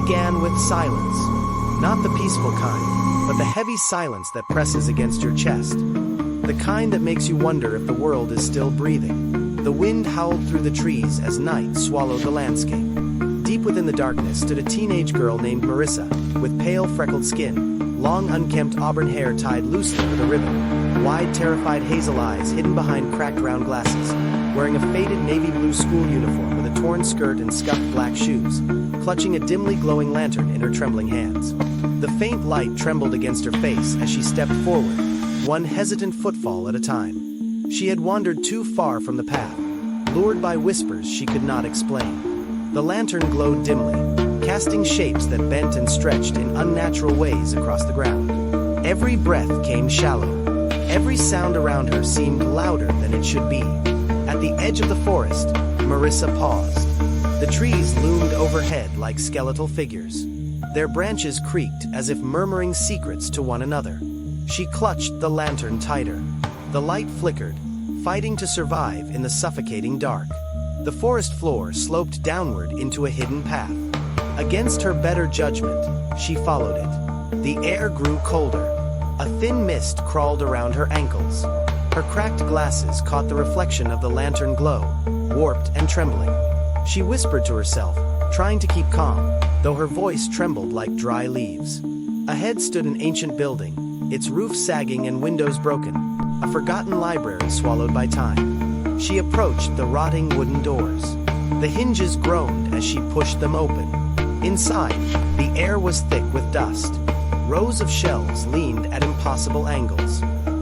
began with silence. Not the peaceful kind, but the heavy silence that presses against your chest. The kind that makes you wonder if the world is still breathing. The wind howled through the trees as night swallowed the landscape. Deep within the darkness stood a teenage girl named Marissa, with pale freckled skin, long unkempt auburn hair tied loosely with a ribbon, wide terrified hazel eyes hidden behind cracked round glasses, wearing a faded navy blue school uniform with a torn skirt and scuffed black shoes, clutching a dimly glowing lantern in her trembling hands. The faint light trembled against her face as she stepped forward, one hesitant footfall at a time. She had wandered too far from the path, lured by whispers she could not explain. The lantern glowed dimly, casting shapes that bent and stretched in unnatural ways across the ground. Every breath came shallow. Every sound around her seemed louder than it should be. At the edge of the forest, Marissa paused. The trees loomed overhead like skeletal figures. Their branches creaked as if murmuring secrets to one another. She clutched the lantern tighter. The light flickered, fighting to survive in the suffocating dark. The forest floor sloped downward into a hidden path. Against her better judgment, she followed it. The air grew colder. A thin mist crawled around her ankles. Her cracked glasses caught the reflection of the lantern glow, warped and trembling. She whispered to herself, trying to keep calm, though her voice trembled like dry leaves. Ahead stood an ancient building, its roof sagging and windows broken, a forgotten library swallowed by time. She approached the rotting wooden doors. The hinges groaned as she pushed them open. Inside, the air was thick with dust. Rows of shelves leaned at impossible angles.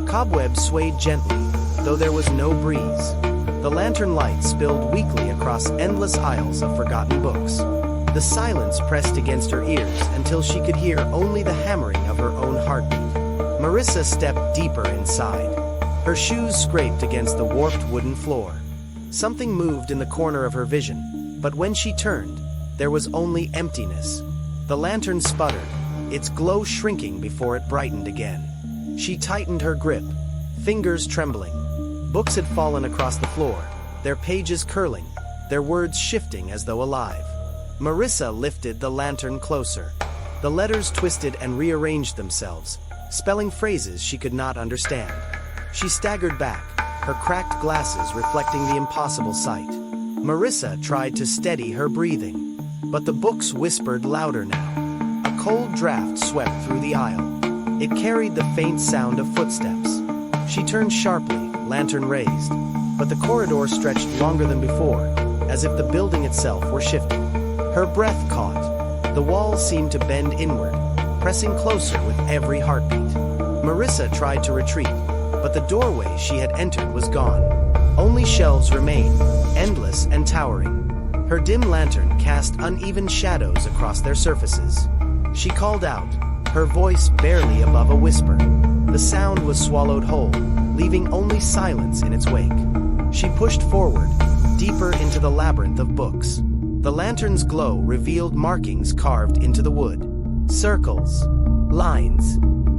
Cobwebs swayed gently, though there was no breeze. The lantern light spilled weakly across endless aisles of forgotten books. The silence pressed against her ears until she could hear only the hammering of her own heartbeat. Marissa stepped deeper inside. Her shoes scraped against the warped wooden floor. Something moved in the corner of her vision, but when she turned, there was only emptiness. The lantern sputtered, its glow shrinking before it brightened again. She tightened her grip, fingers trembling. Books had fallen across the floor, their pages curling, their words shifting as though alive. Marissa lifted the lantern closer. The letters twisted and rearranged themselves, spelling phrases she could not understand. She staggered back, her cracked glasses reflecting the impossible sight. Marissa tried to steady her breathing, but the books whispered louder now. A cold draft swept through the aisle. It carried the faint sound of footsteps. She turned sharply, lantern raised, but the corridor stretched longer than before, as if the building itself were shifting. Her breath caught. The walls seemed to bend inward, pressing closer with every heartbeat. Marissa tried to retreat, but the doorway she had entered was gone. Only shelves remained, endless and towering. Her dim lantern cast uneven shadows across their surfaces. She called out, her voice barely above a whisper. The sound was swallowed whole, leaving only silence in its wake. She pushed forward, deeper into the labyrinth of books. The lantern's glow revealed markings carved into the wood. Circles, lines,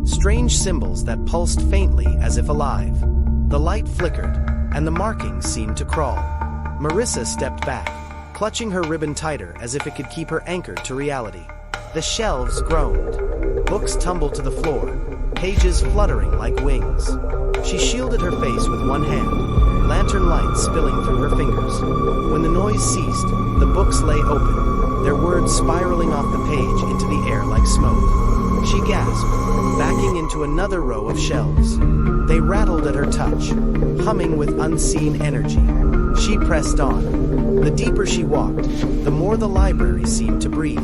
strange symbols that pulsed faintly as if alive. The light flickered, and the markings seemed to crawl. Marissa stepped back, clutching her ribbon tighter as if it could keep her anchored to reality. The shelves groaned. Books tumbled to the floor, pages fluttering like wings. She shielded her face with one hand, lantern light spilling through her fingers. When the noise ceased, the books lay open, their words spiraling off the page into the air like smoke. She gasped, backing into another row of shelves. They rattled at her touch, humming with unseen energy. She pressed on. The deeper she walked, the more the library seemed to breathe.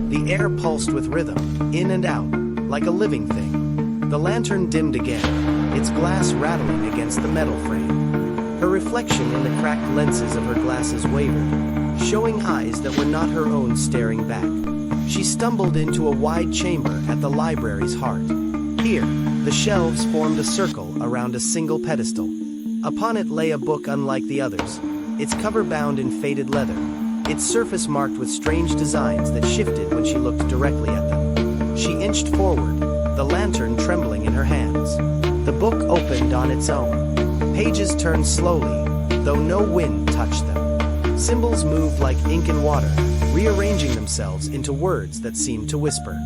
The air pulsed with rhythm, in and out, like a living thing. The lantern dimmed again, its glass rattling against the metal frame. Her reflection in the cracked lenses of her glasses wavered, showing eyes that were not her own staring back. She stumbled into a wide chamber at the library's heart. Here, the shelves formed a circle around a single pedestal. Upon it lay a book unlike the others, its cover bound in faded leather, its surface marked with strange designs that shifted when she looked directly at them. She inched forward, the lantern trembling in her hands. The book opened on its own. Pages turned slowly, though no wind touched them. Symbols moved like ink and water, rearranging themselves into words that seemed to whisper.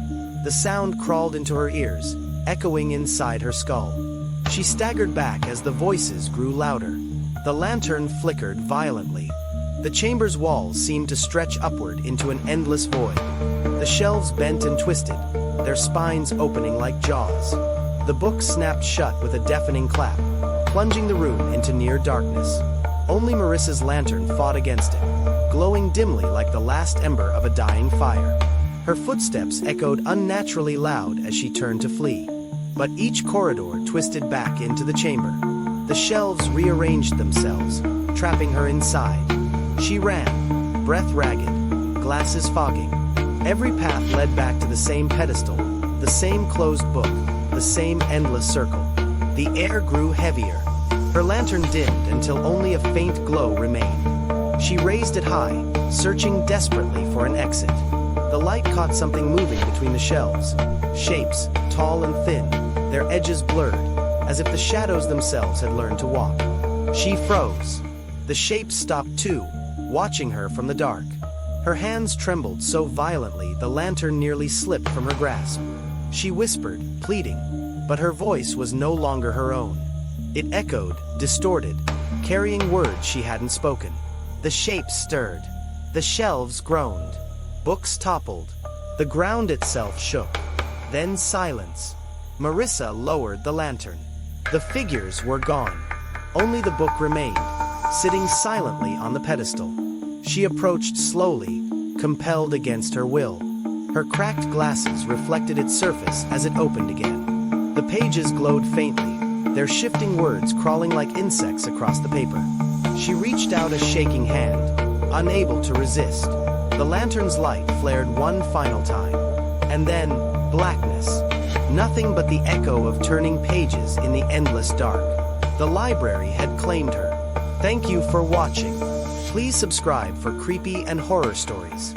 The sound crawled into her ears, echoing inside her skull. She staggered back as the voices grew louder. The lantern flickered violently. The chamber's walls seemed to stretch upward into an endless void. The shelves bent and twisted, their spines opening like jaws. The book snapped shut with a deafening clap, plunging the room into near darkness. Only Marissa's lantern fought against it, glowing dimly like the last ember of a dying fire. Her footsteps echoed unnaturally loud as she turned to flee. But each corridor twisted back into the chamber. The shelves rearranged themselves, trapping her inside. She ran, breath ragged, glasses fogging. Every path led back to the same pedestal, the same closed book, the same endless circle. The air grew heavier. Her lantern dimmed until only a faint glow remained. She raised it high, searching desperately for an exit. The light caught something moving between the shelves. Shapes, tall and thin, their edges blurred, as if the shadows themselves had learned to walk. She froze. The shapes stopped too, watching her from the dark. Her hands trembled so violently the lantern nearly slipped from her grasp. She whispered, pleading, but her voice was no longer her own. It echoed, distorted, carrying words she hadn't spoken. The shapes stirred. The shelves groaned. Books toppled. The ground itself shook. Then silence. Marissa lowered the lantern. The figures were gone. Only the book remained, sitting silently on the pedestal. She approached slowly, compelled against her will. Her cracked glasses reflected its surface as it opened again. The pages glowed faintly, their shifting words crawling like insects across the paper. She reached out a shaking hand, unable to resist. The lantern's light flared one final time. And then, blackness. Nothing but the echo of turning pages in the endless dark. The library had claimed her. Thank you for watching. Please subscribe for creepy and horror stories.